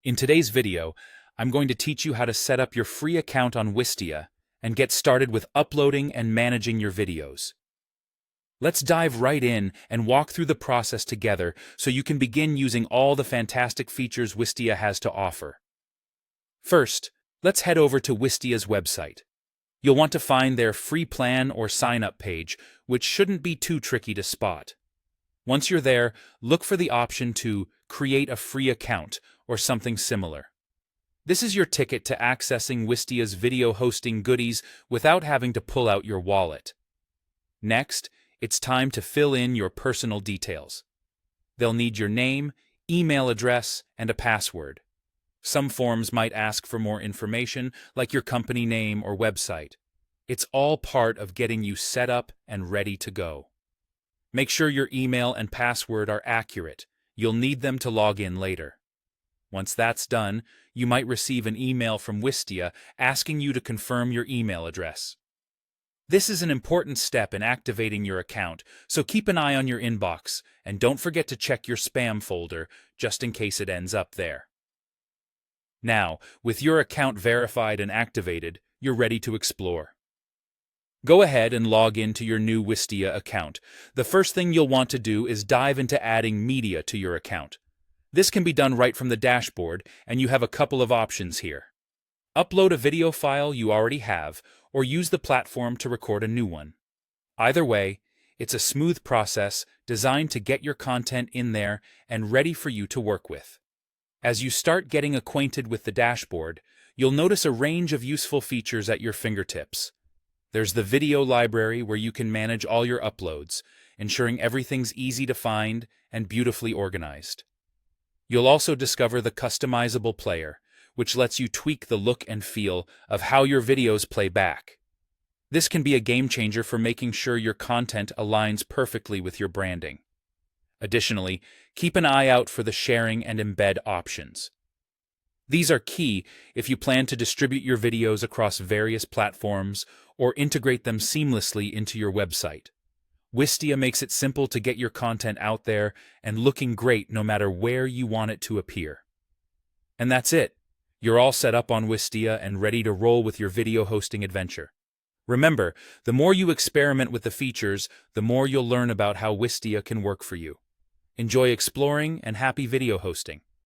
In today's video, I'm going to teach you how to set up your free account on Wistia and get started with uploading and managing your videos. Let's dive right in and walk through the process together so you can begin using all the fantastic features Wistia has to offer. First, let's head over to Wistia's website. You'll want to find their free plan or sign-up page, which shouldn't be too tricky to spot. Once you're there, look for the option to create a free account or something similar. This is your ticket to accessing Wistia's video hosting goodies without having to pull out your wallet. Next, it's time to fill in your personal details. They'll need your name, email address, and a password. Some forms might ask for more information, like your company name or website. It's all part of getting you set up and ready to go. Make sure your email and password are accurate. You'll need them to log in later. Once that's done, you might receive an email from Wistia asking you to confirm your email address. This is an important step in activating your account, so keep an eye on your inbox and don't forget to check your spam folder just in case it ends up there. Now, with your account verified and activated, you're ready to explore. Go ahead and log into your new Wistia account. The first thing you'll want to do is dive into adding media to your account. This can be done right from the dashboard, and you have a couple of options here. Upload a video file you already have, or use the platform to record a new one. Either way, it's a smooth process designed to get your content in there and ready for you to work with. As you start getting acquainted with the dashboard, you'll notice a range of useful features at your fingertips. There's the video library where you can manage all your uploads, ensuring everything's easy to find and beautifully organized. You'll also discover the customizable player, which lets you tweak the look and feel of how your videos play back. This can be a game changer for making sure your content aligns perfectly with your branding. Additionally, keep an eye out for the sharing and embed options. These are key if you plan to distribute your videos across various platforms or integrate them seamlessly into your website. Wistia makes it simple to get your content out there and looking great no matter where you want it to appear. And that's it. You're all set up on Wistia and ready to roll with your video hosting adventure. Remember, the more you experiment with the features, the more you'll learn about how Wistia can work for you. Enjoy exploring and happy video hosting.